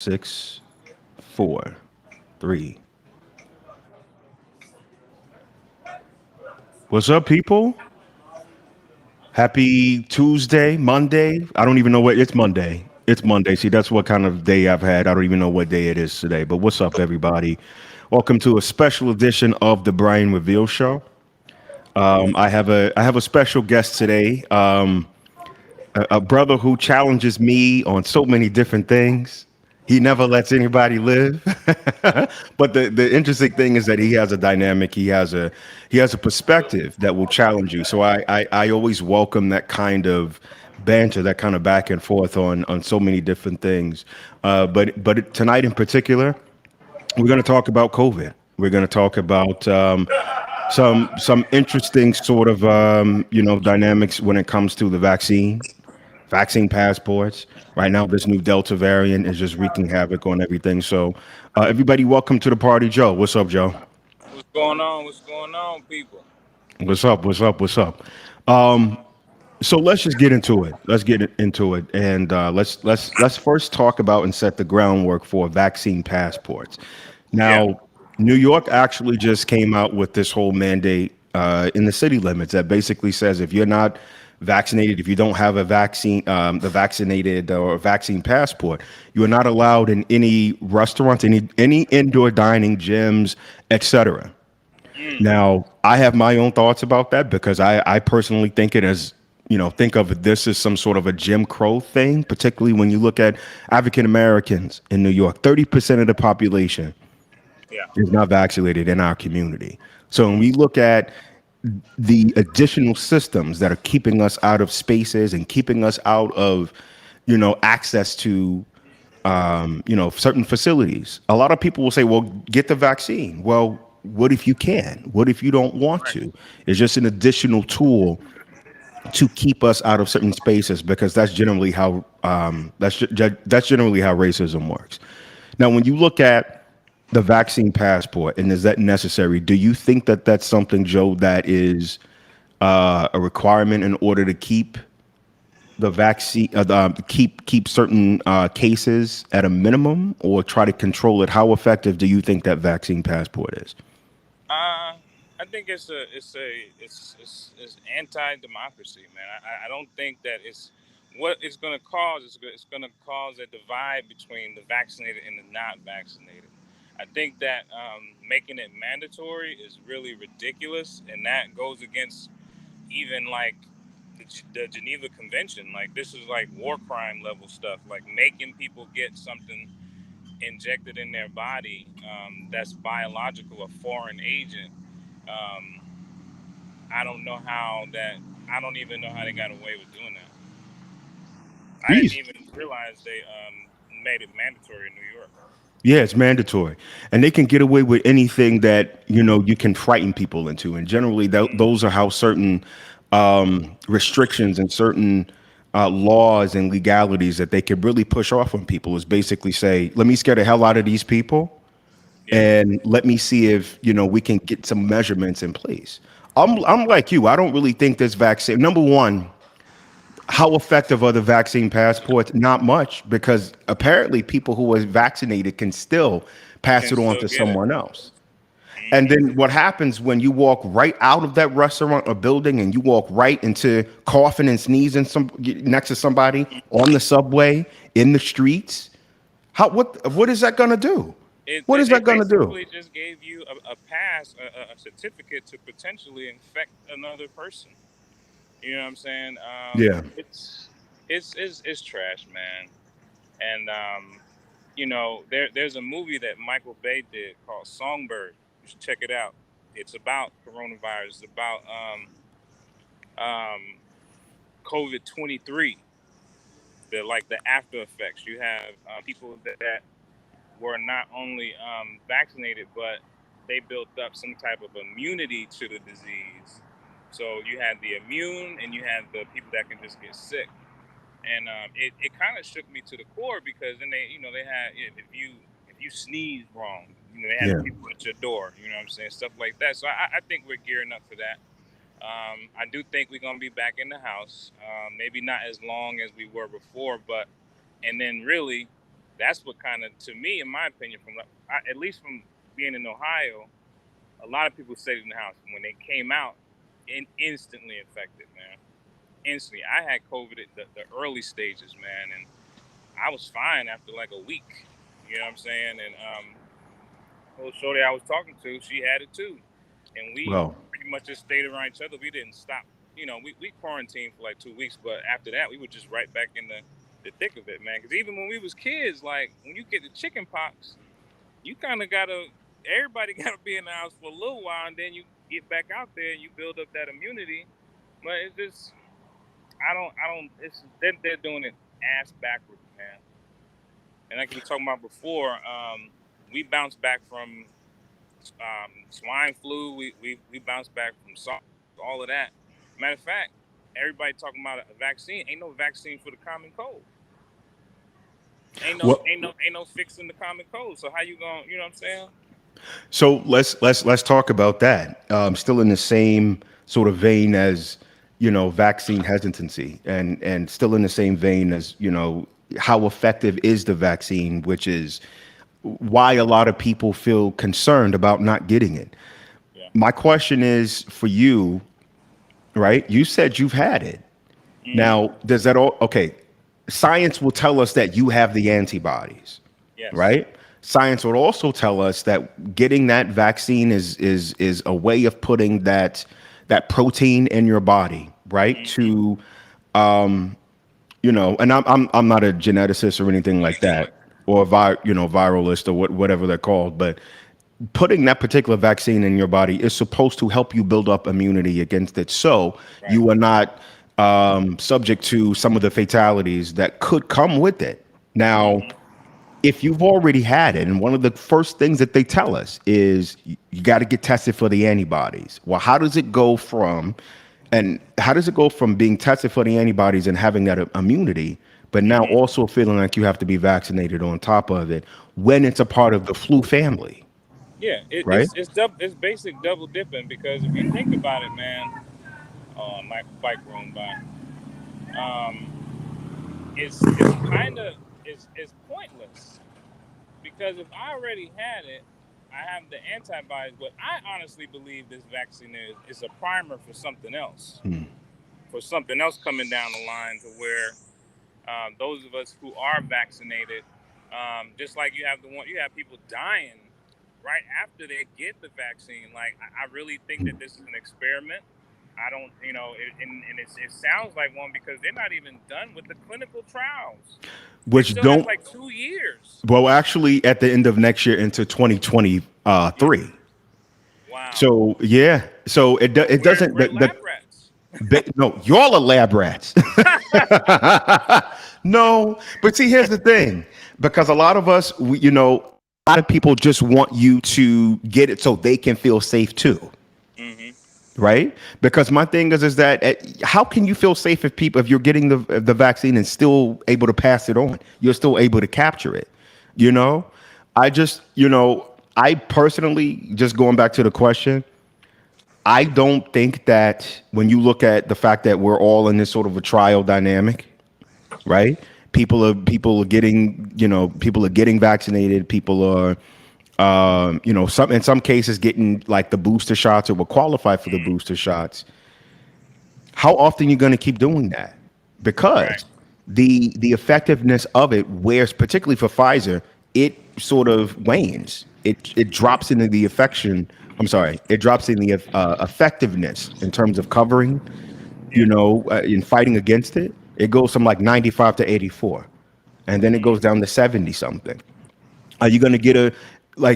Six, four, three. What's up, people? Happy Tuesday, Monday. I don't even know what it's Monday. It's Monday. See, that's what kind of day I've had. I don't even know what day it is today. But what's up, everybody? Welcome to a special edition of the Brian Reveal Show. I have a special guest today. A brother who challenges me on so many different things. He never lets anybody live. But the interesting thing is that he has a dynamic. He has a perspective that will challenge you. So I always welcome that kind of banter, that kind of back and forth on so many different things. But tonight in particular, we're going to talk about COVID. We're going to talk about some interesting sort of dynamics when it comes to the vaccine passports. Right now, this new Delta variant is just wreaking havoc on everything. So, everybody, welcome to the party, Joe. What's up, Joe? What's going on? What's going on, people? What's up? What's up? What's up? So let's just get into it. Let's get into it, and let's first talk about and set the groundwork for vaccine passports. Yeah. Now, New York actually just came out with this whole mandate in the city limits that basically says if you're not vaccinated, if you don't have a vaccine, the vaccinated or vaccine passport, you are not allowed in any restaurants, any indoor dining, gyms, etc. Mm, Now, I have my own thoughts about that because I personally think it as, think of this as some sort of a Jim Crow thing, particularly when you look at African Americans in New York. 30% of the population yeah. is not vaccinated in our community. So when we look at the additional systems that are keeping us out of spaces and keeping us out of, access to certain facilities. A lot of people will say, well, get the vaccine. Well, what if you can? What if you don't want Right. to? It's just an additional tool to keep us out of certain spaces because that's generally how that's generally how racism works. Now, when you look at the vaccine passport and is that necessary? Do you think that that's something, Joe, that is a requirement in order to keep the vaccine keep certain cases at a minimum or try to control it? How effective do you think that vaccine passport is? I think it's anti-democracy, man. I don't think that it's what it's going to cause. It's going to cause a divide between the vaccinated and the not vaccinated. I think that making it mandatory is really ridiculous, and that goes against even like the Geneva Convention. Like this is like war crime level stuff. Like making people get something injected in their body that's biological, a foreign agent. Um, I don't know how that. I don't even know how they got away with doing that. I didn't These, even realize they made it mandatory in New York. yeah, it's mandatory, and they can get away with anything that you can frighten people into. And generally, those are how certain restrictions and certain laws and legalities that they can really push off on people is basically say, let me scare the hell out of these people Yeah, and let me see if we can get some measurements in place. I'm like you. I don't really think this vaccine. Number one, how effective are the vaccine passports? Not much, because apparently people who are vaccinated can still pass can it on still to get it. someone else. And Hmm. then what happens when you walk right out of that restaurant or building and you walk right into coughing and sneezing next to somebody on the subway, in the streets? What is that going to do? What is They that going to do? basically just gave you a pass, a certificate to potentially infect another person. You know what I'm saying? Yeah. It's trash, man. And there's a movie that Michael Bay did called Songbird. You should check it out. It's about coronavirus. It's about um, COVID-23. The like the after effects. You have people that were not only vaccinated, but they built up some type of immunity to the disease. So you had the immune, and you had the people that can just get sick. And it kind of shook me to the core because then they had if you sneeze wrong, they had Yeah. people at your door. You know what I'm saying, stuff like that. So I think we're gearing up for that. I do think we're gonna be back in the house. Maybe not as long as we were before, but and then really. That's what kind of, to me, in my opinion, at least from being in Ohio, a lot of people stayed in the house. When they came out, instantly infected, man. Instantly. I had COVID at the early stages, man, and I was fine after like a week. You know what I'm saying? And little shorty I was talking to, she had it too, and we Well, pretty much just stayed around each other. We didn't stop. We quarantined for like 2 weeks, but after that, we were just right back in the thick of it, man. Because even when we was kids, like when you get the chicken pox, you kind of gotta, everybody gotta be in the house for a little while, and then you get back out there and you build up that immunity. But it's just, I don't. It's they're doing it ass backwards, man. And like we were talking about before, we bounced back from swine flu. We bounced back from SARS, all of that. Matter of fact, everybody talking about a vaccine. Ain't no vaccine for the common cold. Ain't no well, ain't no ain't no fixing the common cold. So how you going? You know what I'm saying? so let's talk about that. Still in the same sort of vein as vaccine hesitancy, and still in the same vein as how effective is the vaccine, which is why a lot of people feel concerned about not getting it. Yeah. My question is for you, right? You said you've had it. Mm-hmm. Now, does that all okay? Science will tell us that you have the antibodies, Yes. right? Science would also tell us that getting that vaccine is a way of putting that protein in your body, right? Mm-hmm. To and I'm not a geneticist or anything like that, or viralist or whatever they're called, but putting that particular vaccine in your body is supposed to help you build up immunity against it, so Right. you are not subject to some of the fatalities that could come with it. Now, Mm-hmm. if you've already had it, and one of the first things that they tell us is you got to get tested for the antibodies. Well, how does it go from being tested for the antibodies and having that immunity, but now Mm-hmm. also feeling like you have to be vaccinated on top of it when it's a part of the flu family, Yeah. right? It's basic double dipping because if you think about it, man. Oh, my bike room by. It's kind of it's pointless because if I already had it, I have the antibodies. But I honestly believe this vaccine is a primer for something else coming down the line to where those of us who are vaccinated, just like you have people dying right after they get the vaccine. Like I really think that this is an experiment. I don't, it sounds like one because they're not even done with the clinical trials. They Which still have don't like 2 years. well, actually, at the end of next year into 2023. Yeah. Wow. So yeah, so it doesn't We're lab rats. no, y'all are lab rats. No, but see, here's the thing, because a lot of us, a lot of people just want you to get it so they can feel safe too, Mm-hmm. right? Because my thing is that how can you feel safe if you're getting the vaccine and still able to pass it on? You're still able to capture it, you know? I just, I personally, just going back to the question, I don't think that when you look at the fact that we're all in this sort of a trial dynamic, right? People are getting vaccinated. People are, some in some cases getting like the booster shots or will qualify for the Mm-hmm. booster shots. How often are you going to keep doing that? Right. Because the effectiveness of it wears, particularly for Pfizer, it sort of wanes. It drops into the affection. I'm sorry, it drops in the effectiveness in terms of covering. Yeah. In fighting against it, it goes from like 95 to 84, and then it goes Mm-hmm. down to 70 something. Are you going to get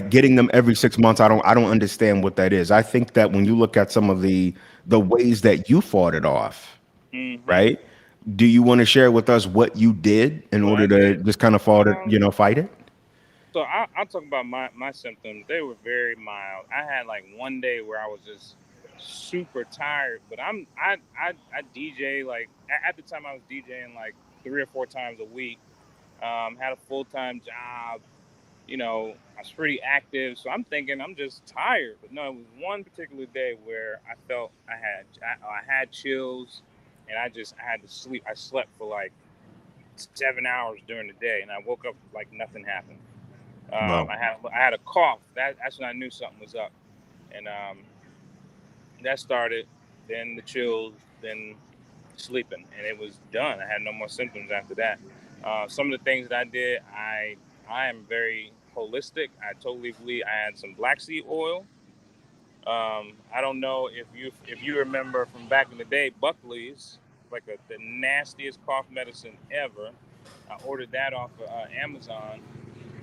getting them every 6 months? I don't understand what that is. I think that when you look at some of the ways that you fought it off, Mm-hmm. right? Do you want to share with us what you did in What order I to did. just kind of fight it? So I'll talk about my symptoms. They were very mild. I had like one day where I was just super tired, but I DJ like at the time I was DJing like 3 or 4 times a week. Had a full time job. I was pretty active, so I'm thinking I'm just tired. But no, it was one particular day where I felt I had chills, and I had to sleep. I slept for like 7 hours during the day, and I woke up like nothing happened. Well, I had a cough. That's when I knew something was up, and that started. Then the chills, then sleeping, and it was done. I had no more symptoms after that. Some of the things that I did, I am very holistic. I totally believe I had some black seed oil. I don't know if you remember from back in the day, Buckley's, like the nastiest cough medicine ever. I ordered that off of Amazon.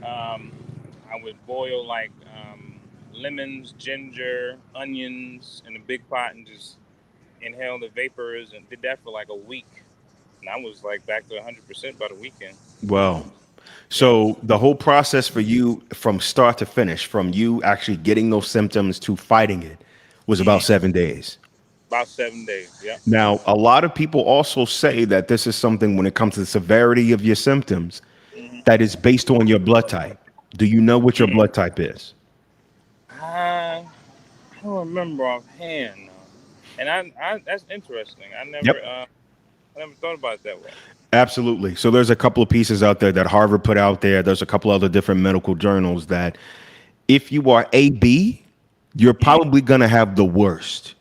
Um, I would boil like lemons, ginger, onions in a big pot and just inhale the vapors, and did that for like a week. And I was like back to 100% by the weekend. well. Yeah. So the whole process for you from start to finish, from you actually getting those symptoms to fighting it, was about Hmm. 7 days. About 7 days. Yep. Now, a lot of people also say that this is something when it comes to the severity of your symptoms that is based on your blood type. Do you know what your blood type is? I don't remember offhand. And that's interesting. Yep. I never thought about it that way. Absolutely. So there's a couple of pieces out there that Harvard put out there. There's a couple other different medical journals that if you are AB, you're probably going to have the worst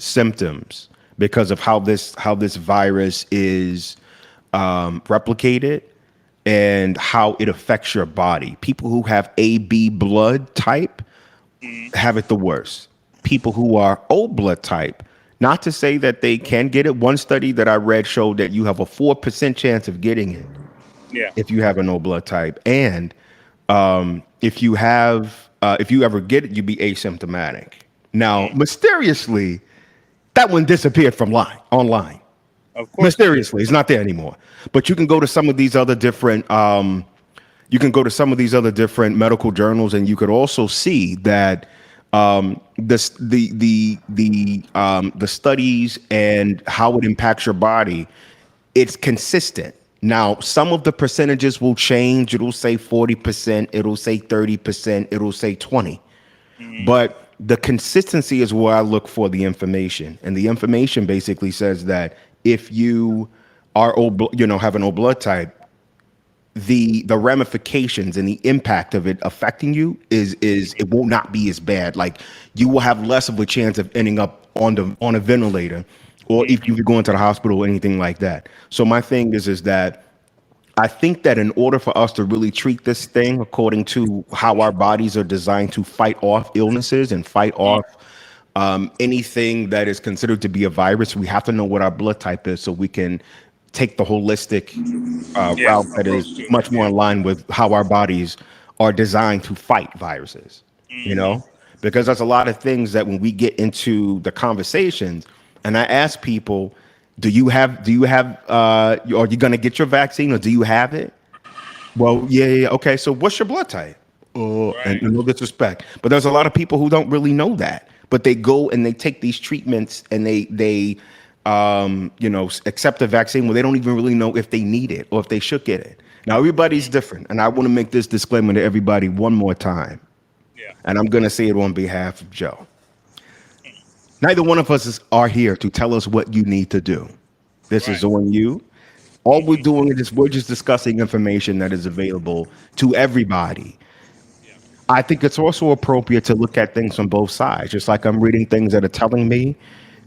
symptoms because of how this virus is replicated and how it affects your body. People who have AB blood type have it the worst. People who are O blood type, not to say that they can get it. One study that I read showed that you have a 4% chance of getting it Yeah. if you have an O blood type. And if you ever get it, you be asymptomatic. Now, mysteriously, that one disappeared from online. Of course it did. Mysteriously, it's not there anymore. But you can go to some of these other different medical journals, and you could also see that the studies and how it impacts your body, it's consistent. Now, some of the percentages will change. It'll say 40%, it'll say 30%, it'll say 20. But the consistency is where I look for the information. And the information basically says that if you are have an O blood type, the ramifications and the impact of it affecting you is it will not be as bad. Like you will have less of a chance of ending up on a ventilator, or if you go into the hospital or anything like that. So my thing is that I think that in order for us to really treat this thing according to how our bodies are designed to fight off illnesses and fight off anything that is considered to be a virus, we have to know what our blood type is so we can take the holistic Yeah. route that is Approach to it. much more Yeah. in line with how our bodies are designed to fight viruses, you know? Because there's a lot of things that when we get into the conversations and I ask people, are you going to get your vaccine or do you have it? Well, yeah. Okay. So what's your blood type? Oh, and Right. no disrespect, but there's a lot of people who don't really know that, but they go and they take these treatments and they accept the vaccine when they don't even really know if they need it or if they should get it. Now, everybody's different. And I want to make this disclaimer to everybody one more time. Yeah. And I'm going to say it on behalf of Joe. Neither one of us are here to tell us what you need to do. This is Right. on you. All we're doing is we're just discussing information that is available to everybody. Yeah. I think it's also appropriate to look at things from both sides. Just like I'm reading things that are telling me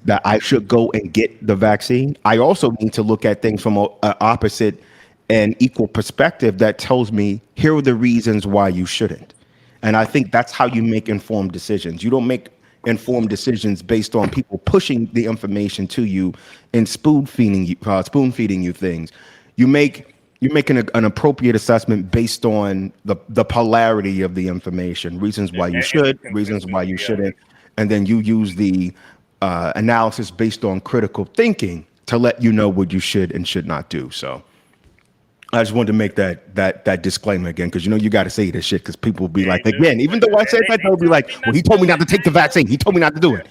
that I should go and get the vaccine, I also need to look at things from an opposite and equal perspective that tells me here are the reasons why you shouldn't. And I think that's how you make informed decisions. You don't make informed decisions based on people pushing the information to you and spoon feeding you things. You make you're making an appropriate assessment based on the polarity of the information, reasons why you And the should, reasons why consistency. you Yeah. shouldn't, and then you use the analysis based on critical thinking to let you know what you should and should not do. So I just wanted to make that disclaimer again, because you got to say this shit, because people will be Yeah, like, you do. again, even though I said that, they'll be They like, tell well, me he not to told me do not it. to take the vaccine. He told me not to do it.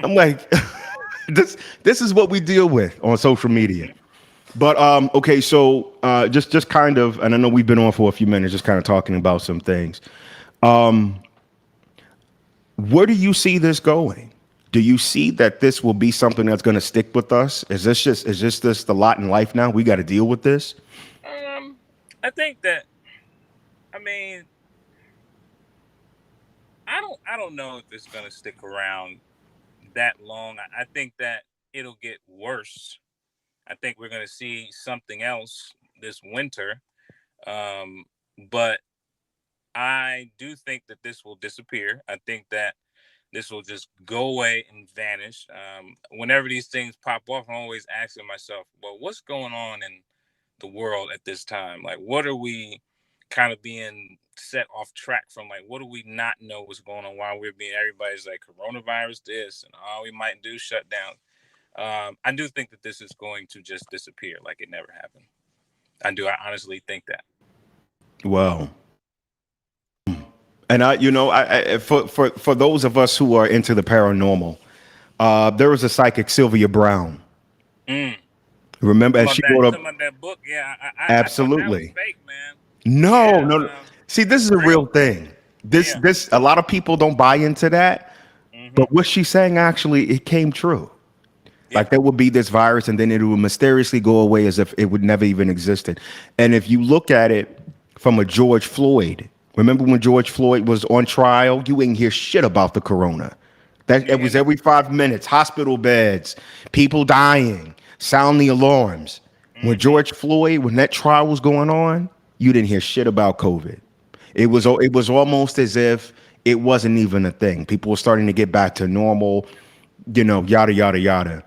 I'm like, this is what we deal with on social media. But okay, so just kind of, and I know we've been on for a few minutes, just kind of talking about some things. Where do you see this going? Do you see that this will be something that's going to stick with us? Is this the lot in life now? We got to deal with this. I think that, I mean, I don't know if it's gonna stick around that long. I think that it'll get worse. I think we're gonna see something else this winter. Um, but I do think that this will disappear. I think that this will just go away and vanish. Whenever these things pop off, I'm always asking myself, well, what's going on in the world at this time? Like, what are we kind of being set off track from? Like, what do we not know what's going on while we're being, everybody's like, coronavirus this, and all we might do shut down. I do think that this is going to just disappear like it never happened. I honestly think that. Well, and for those of us who are into the paranormal, there was a psychic, Sylvia Brown. Mm. Remember, and Talking about she that, wrote you up talking about that book? Yeah, I thought that was absolutely. fake, man. No, Yeah, no, no. See, this is a real. real thing. This, Yeah. this, a lot of people don't buy into that, Hmm. but what she's saying actually, it came true. Yeah. Like there would be this virus, and then it would mysteriously go away as if it would never even existed. And if you look at it from a George Floyd, remember when George Floyd was on trial? You ain't hear shit about the corona. That You it hear was every 5 minutes, hospital beds, people dying, sound the alarms. When Mm-hmm. George Floyd, when that trial was going on, you didn't hear shit about COVID. It was almost as if it wasn't even a thing. People were starting to get back to normal, yada yada yada.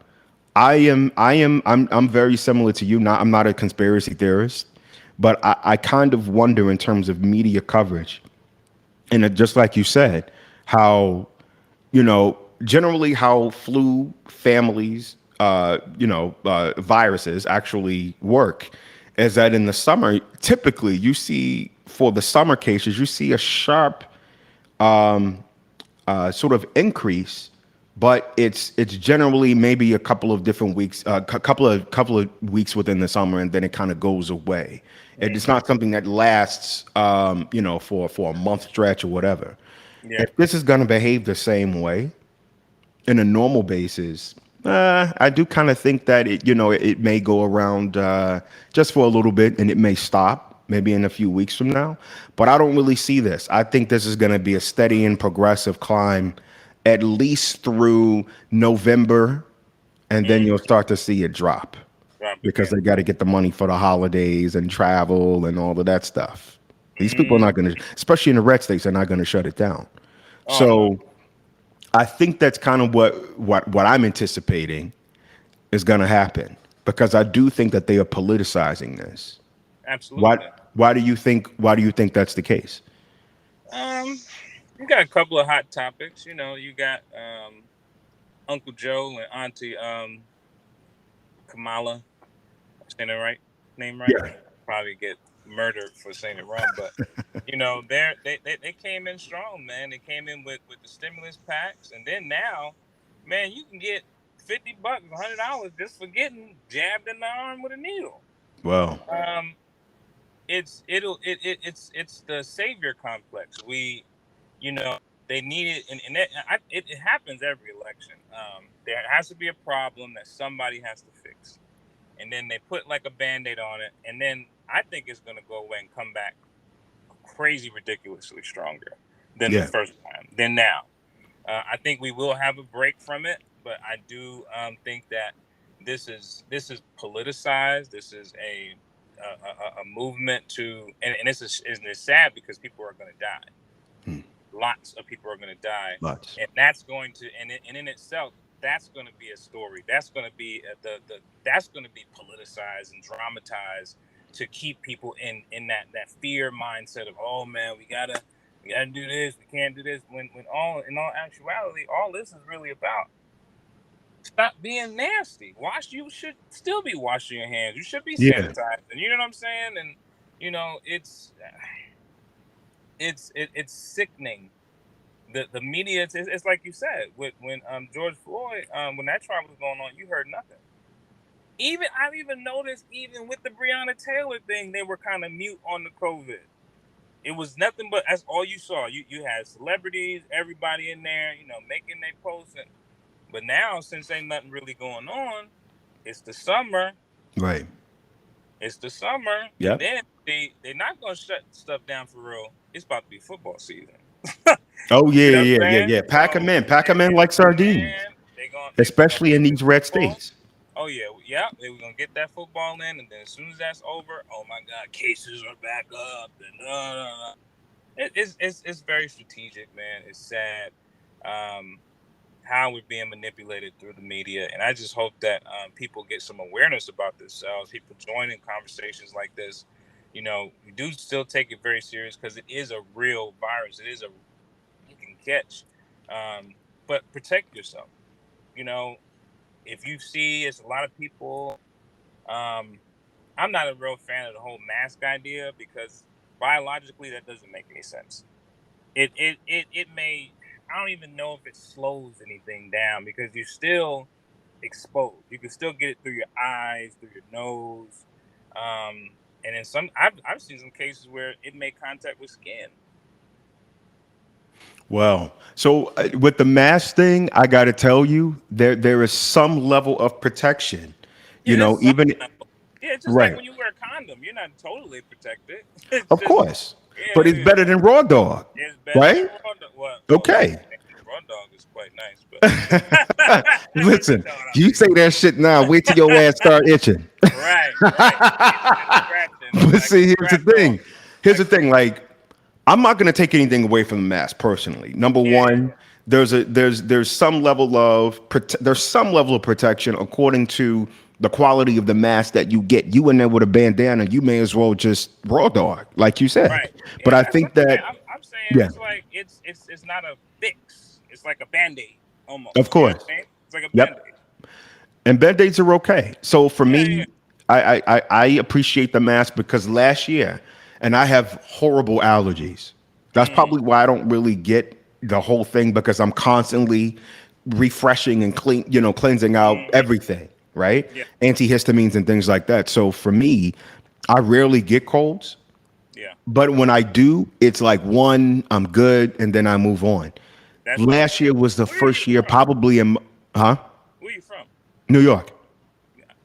I'm very similar to you. I'm not a conspiracy theorist, but I kind of wonder in terms of media coverage, and just like you said, how generally how flu families, viruses actually work, is that in the summer, typically you see for the summer cases, you see a sharp sort of increase, but it's generally maybe a couple of different weeks, couple of weeks within the summer, and then it kind of goes away. It's Mm-hmm. not something that lasts, for a month stretch or whatever. Yeah. If this is going to behave the same way in a normal basis, I do kind of think that it may go around just for a little bit, and it may stop maybe in a few weeks from now. But I don't really see this. I think this is going to be a steady and progressive climb, at least through November, and then Mm. you'll start to see it drop Drop because again. they got to get the money for the holidays and travel and all of that stuff. These people are Mm. not going to, especially in the red states, they're not going to shut it down. Oh no. So I think that's kind of what I'm anticipating is going to happen, because I do think that they are politicizing this. Why Absolutely. why do you think that's the case? Um, you got a couple of hot topics. You got Uncle Joe and Auntie Kamala. Saying the right name right? Yeah. Probably get murdered for saying it wrong, but they came in strong, man. They came in with the stimulus packs, and then now, man, you can get $50, $100 just for getting jabbed in the arm with a needle. Well, Um, it's the savior complex. You know, they need it, it happens every election. There has to be a problem that somebody has to fix, and then they put like a band-aid on it, and then I think it's going to go away and come back crazy ridiculously stronger than the yeah. first time than now. I think we will have a break from it, but I do think that this is politicized. This is a movement to, and and it's sad because people are going to die. Hmm. Lots of people are going to die, Lots. and that's going to, and in itself, that's going to be a story. That's going to be that's going to be politicized and dramatized to keep people in that fear mindset of, oh man, we gotta do this, we can't do this. When all in all actuality, all this is really about, stop being nasty. You should still be washing your hands. You should be Yeah. sanitizing. You know what I'm saying? And it's sickening. The media, it's like you said, when George Floyd, when that trial was going on, you heard nothing. Even I've even noticed, even with the Breonna Taylor thing, they were kind of mute on the COVID. It was nothing but, that's all you saw. You had celebrities, everybody in there, making their posts. But now, since ain't nothing really going on, it's the summer. Right. It's the summer, and Yep. then they're not gonna shut stuff down for real. It's about to be football season. Oh yeah, You know what yeah, I'm yeah, saying? yeah. So Pack them in like sardines, man, we gonna especially get in this these red football. states. Oh yeah, yeah. We're gonna get that football in, and then as soon as that's over, oh my God, cases are back up, and it's very strategic, man. It's sad. Um, how we're being manipulated through the media. And I just hope that people get some awareness about themselves. People join in conversations like this. You know, you do still take it very serious because it is a real virus. It is a you can catch, but protect yourself. You know, if you see it's a lot of people. Um, I'm not a real fan of the whole mask idea because biologically that doesn't make any sense. It may I don't even know if it slows anything down because you're still exposed. You can still get it through your eyes, through your nose, and in some I've seen some cases where it made contact with skin. Well, so with the mask thing, I got to tell you, there is some level of protection. Yeah, You there's know, some. even Yeah, it's just like right, when you wear a condom, you're not totally protected. It's of just course, but it's yeah, better than raw dog, it's better than right? raw dog. Well, Okay. raw dog is quite nice, but but you Listen, know what I you say mean. that shit now. Wait till your ass start itching. Right, right. Itching and scratching But like a see, here's the scratch dog. thing. Here's Like the thing. Like, I'm not gonna take anything away from the mask personally. Number yeah, yeah, one, there's some level of there's some level of protection according to the quality of the mask that you get. You in there with a bandana, you may as well just raw dog, like you said. right. But Yeah, I that's what think I'm saying. that I'm saying yeah, it's like it's not a fix. It's like a band-aid of almost. You know what course. I mean? It's like a Yep. band-aid. And band-aids are okay. So for Yeah, yeah. me, I appreciate the mask because last year, and I have horrible allergies. That's Mm, probably why I don't really get the whole thing because I'm constantly refreshing and cleansing out mm-hmm. everything, right? Yeah, Antihistamines and things like that. So for me, I rarely get colds, yeah. but when I do, it's like one, I'm good, and then I move on. That's what I'm Last year saying. was the Where are you first year, from? probably in, huh? Where you from? New York.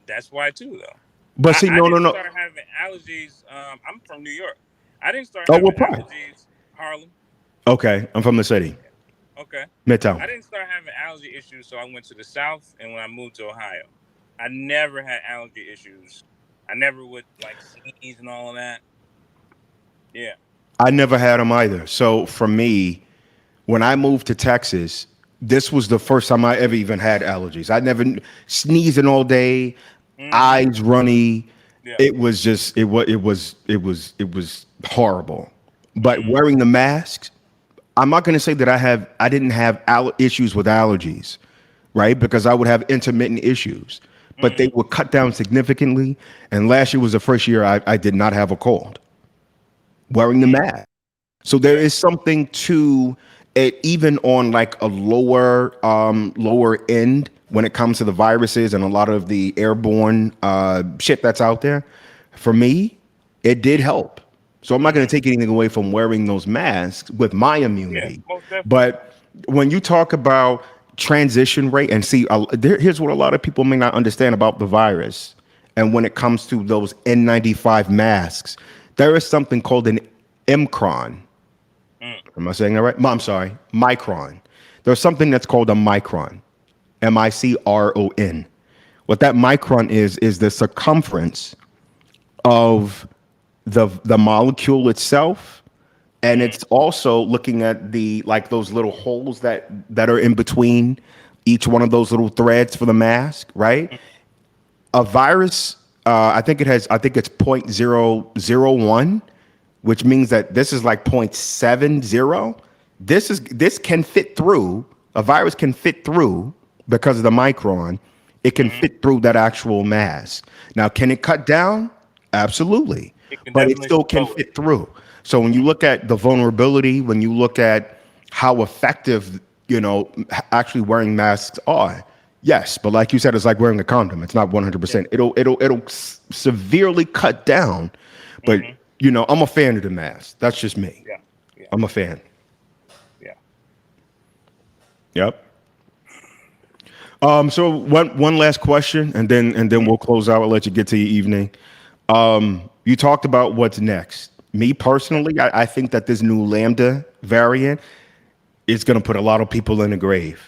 That's why too, though. But see, I no, no, didn't no. start having allergies. I'm from New York. I didn't start Oh, having what part? allergies. Harlem. Okay, I'm from the city, Okay. Midtown. I didn't start having allergy issues, so I went to the South, and when I moved to Ohio, I never had allergy issues. I never would like sneeze and all of that. Yeah. I never had them either. So for me, when I moved to Texas, this was the first time I ever even had allergies. I never sneezing all day, Mm-hmm. eyes runny. Yeah. It was just it was horrible. But Mm-hmm. wearing the masks, I'm not going to say that I didn't have issues with allergies, right? Because I would have intermittent issues, but they Mm-hmm. would cut down significantly. And last year was the first year I did not have a cold wearing the Mm-hmm. mask. So there Yeah. is something to it, even on like a lower end when it comes to the viruses and a lot of the airborne shit that's out there. For me, it did help. So I'm not going Mm-hmm. to take anything away from wearing those masks with my Yeah. immunity. Most definitely. But when you talk about transition rate and see, here's what a lot of people may not understand about the virus. And when it comes to those N95 masks, there is something called an Micron. Mm. Am I saying that right? I'm sorry, micron. There's something that's called a micron, Micron. What that micron is the circumference of the molecule itself, and Mm-hmm. it's also looking at the like those little holes that are in between each one of those little threads for the mask, right? A virus, I think it's 0.001, which means that this is like 0.70. This can fit through, a virus can fit through because of the micron. It can Mm-hmm. fit through that actual mask. Now, can it cut down? Absolutely. It can But it definitely still can slow it. fit through. So when you look at the vulnerability, when you look at how effective, actually wearing masks are, yes, but like you said, it's like wearing a condom. It's not Yeah. 100%. It'll severely cut down, but Mm-hmm. I'm a fan of the mask. That's just me. Yeah. Yeah. I'm a fan. Yeah. Yep. So one last question, and then we'll close out. I'll let you get to your evening. You talked about what's next. Me personally, I think that this new Lambda variant is going to put a lot of people in the grave.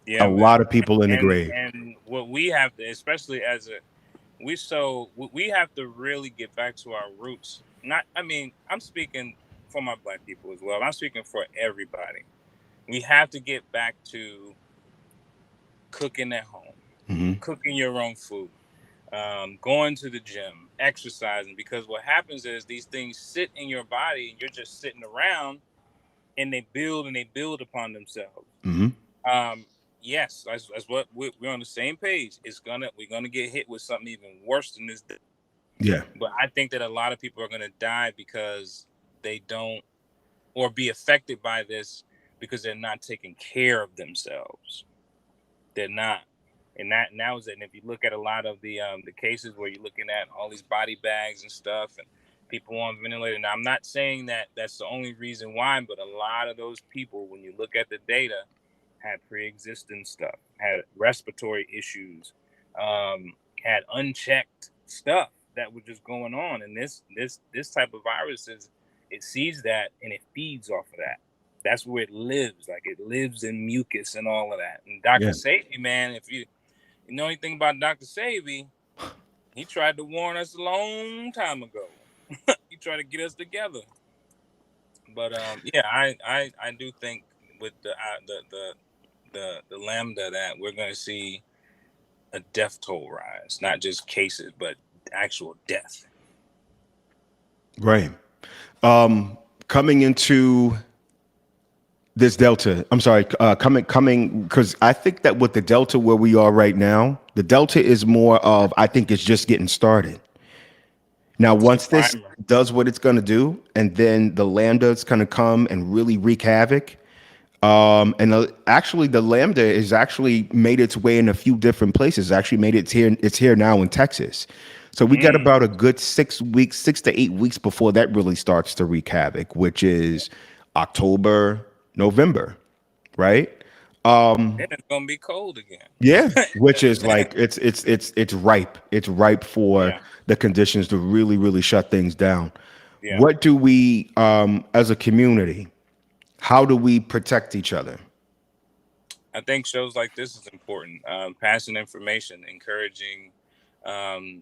A Yeah, lot man. of people in the grave. And what we have to, especially as a we have to really get back to our roots. Not, I mean, I'm speaking for my black people as well. I'm speaking for everybody. We have to get back to cooking at home, Hmm. cooking your own food, going to the gym, exercising. Because what happens is these things sit in your body, and you're just sitting around, and they build upon themselves. Hmm. Um, yes, that's what we're on the same page. We're gonna get hit with something even worse than this. Yeah. But I think that a lot of people are gonna die because they don't, or be affected by this because they're not taking care of themselves. They're not. And that now is it. And if you look at a lot of the cases where you're looking at all these body bags and stuff and people on ventilator. Now I'm not saying that that's the only reason why, but a lot of those people, when you look at the data, had pre-existing stuff, had respiratory issues, had unchecked stuff that was just going on. And this type of viruses, it sees that and it feeds off of that. That's where it lives. Like it lives in mucus and all of that. And Dr. Yeah. Safety, man, if you know anything about Dr. Savy, he tried to warn us a long time ago. He tried to get us together. But yeah, I do think with the lambda that we're going to see a death toll rise, not just cases, but actual death. Right. Coming into this Delta, I'm sorry, coming because I think that with the Delta where we are right now, the Delta is more of I think it's just getting started. Now, It's a once this primer. does what it's going to do, and then the Lambda is going to come and really wreak havoc. And actually, the Lambda is actually made its way in a few different places. Actually, made it here. It's here now in Texas. So we got Mm. about a good 6 weeks, 6 to 8 weeks before that really starts to wreak havoc, which is October, November, right? Then it's gonna be cold again. Yeah, which is like it's ripe. It's ripe for Yeah, the conditions to really really shut things down. yeah. What do we as a community, how do we protect each other? I think shows like this is important. Passing information, encouraging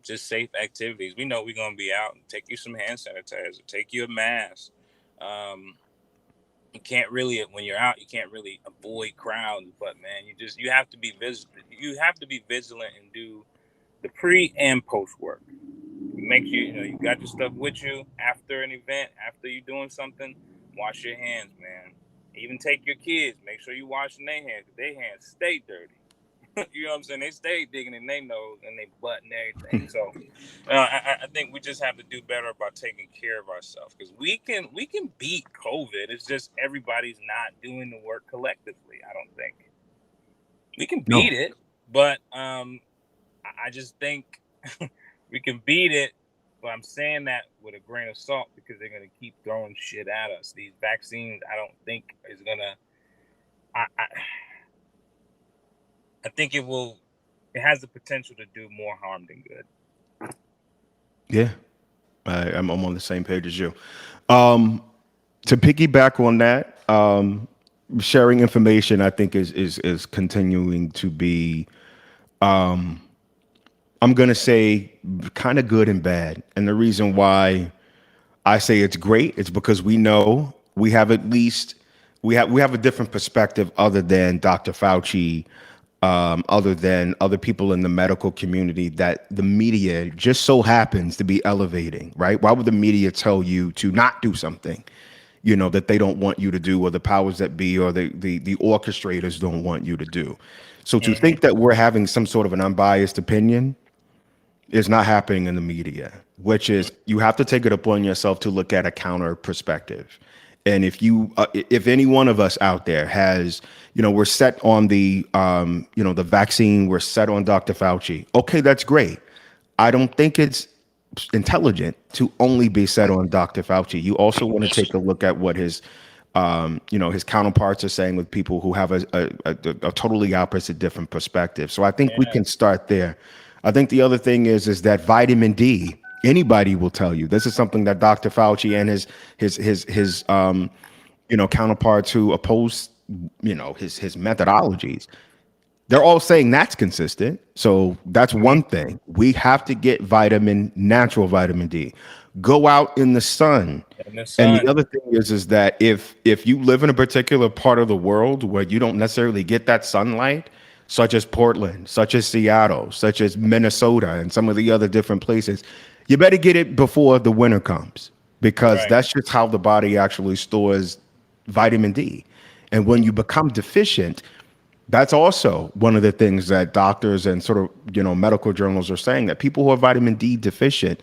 just safe activities. We know we're gonna be out. Take you some hand sanitizer. Take you a mask. Um, you can't really, when you're out, you can't really avoid crowds. But man, you have to be vigilant. You have to be vigilant and do the pre and post work. Make sure you got your stuff with you after an event, after you're doing something. Wash your hands, man. Even take your kids. Make sure you washing their hands. Their hands stay dirty. You know what I'm saying? They stay digging in their nose and they butt and everything. So I think we just have to do better about taking care of ourselves because we can beat COVID. It's just everybody's not doing the work collectively. I don't think we can beat No. it, but I just think we can beat it. But I'm saying that with a grain of salt because they're gonna keep throwing shit at us. These vaccines, I don't think is gonna. I I think it will. It has the potential to do more harm than good. Yeah, I'm on the same page as you. To piggyback on that, sharing information I think is continuing to be I'm gonna say kind of good and bad. And the reason why I say it's great is because we know we have at least we have a different perspective other than Dr. Fauci, other than other people in the medical community that the media just so happens to be elevating, right? Why would the media tell you to not do something, that they don't want you to do, or the powers that be, or the orchestrators don't want you to do? So to Hmm. think that we're having some sort of an unbiased opinion is not happening in the media, which is you have to take it upon yourself to look at a counter perspective. And if any one of us out there has, we're set on the vaccine, we're set on Dr. Fauci. Okay, that's great. I don't think it's intelligent to only be set on Dr. Fauci. You also want to take a look at what his his counterparts are saying with people who have a totally opposite different perspective. So I think we Yeah. can start there. I think the other thing is that vitamin D, anybody will tell you, this is something that Dr. Fauci and his counterparts who oppose, his methodologies, they're all saying that's consistent. So that's Hmm. one thing. We have to get natural vitamin D. Go out in the sun. In the And the sun. other thing is that if you live in a particular part of the world where you don't necessarily get that sunlight, such as Portland, such as Seattle, such as Minnesota, and some of the other different places, you better get it before the winter comes, because Right. that's just how the body actually stores vitamin D. And when you become deficient, that's also one of the things that doctors and sort of medical journals are saying, that people who are vitamin D deficient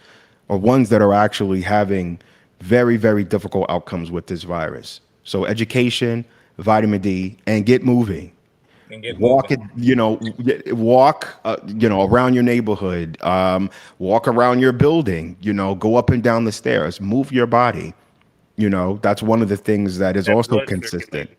are ones that are actually having very, very difficult outcomes with this virus. So education, vitamin D, and get moving. And get Walk moving. it, walk, around your neighborhood, walk around your building, go up and down the stairs, move your body. That's one of the things that is That also blood consistent. circulating.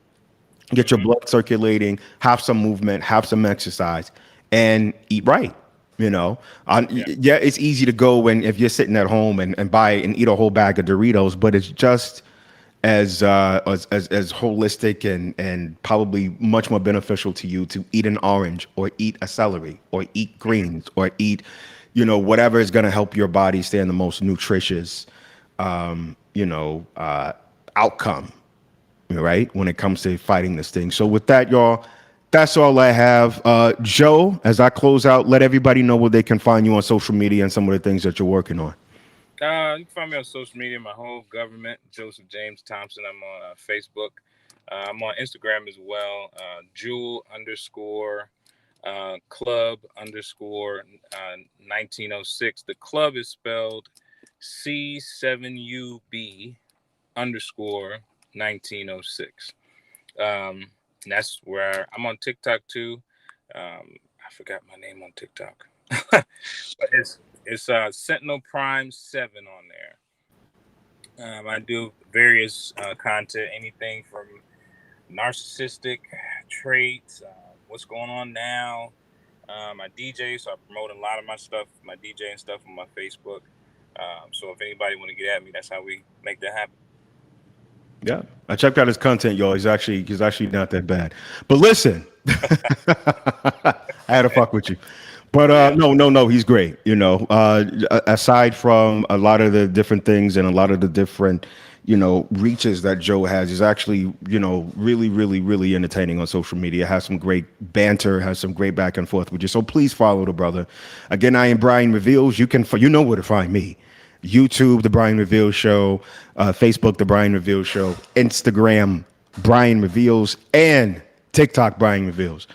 Get your Hmm. blood circulating, have some movement, have some exercise, and eat right. Yeah. Yeah, it's easy to go when if you're sitting at home and buy and eat a whole bag of Doritos, but it's just as holistic and probably much more beneficial to you to eat an orange or eat a celery or eat Hmm. greens or eat, whatever is going to help your body stay in the most nutritious, um, you know, uh, outcome, right? When it comes to fighting this thing. So with that, y'all, that's all I have. Joe, as I close out, let everybody know where they can find you on social media and some of the things that you're working on. You can find me on social media, my whole government, Joseph James Thompson. I'm on Facebook. I'm on Instagram as well, Jewel underscore club underscore 1906. The club is spelled C7UB underscore 1906. Um, and that's where I'm on TikTok too. I forgot my name on TikTok, but it's Sentinel Prime 7 on there. I do various content, anything from narcissistic traits, what's going on now. I DJ, so I promote a lot of my stuff, my DJing stuff on my Facebook. So if anybody want to get at me, that's how we make that happen. Yeah, I checked out his content, y'all. He's actually not that bad. But listen, I had to fuck with you. But Yeah, no, he's great. Aside from a lot of the different things and a lot of the different, reaches that Joe has, he's actually, really, really, really entertaining on social media. Has some great banter, has some great back and forth with you. So please follow the brother. Again, I am Brian Reveals. You know where to find me. YouTube, The Brian Reveals Show, Facebook, The Brian Reveals Show, Instagram, Brian Reveals, and TikTok, Brian Reveals.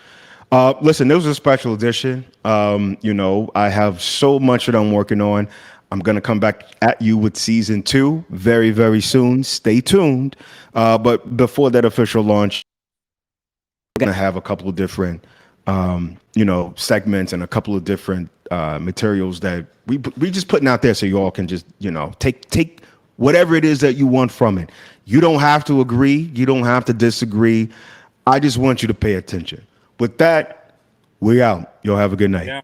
Listen, this was a special edition. I have so much that I'm working on. I'm going to come back at you with season 2 very, very soon. Stay tuned. But before that official launch, going to have a couple of different, segments and a couple of different materials that we just putting out there so you all can just, take whatever it is that you want from it. You don't have to agree. You don't have to disagree. I just want you to pay attention. With that, we out. Y'all have a good night. yeah.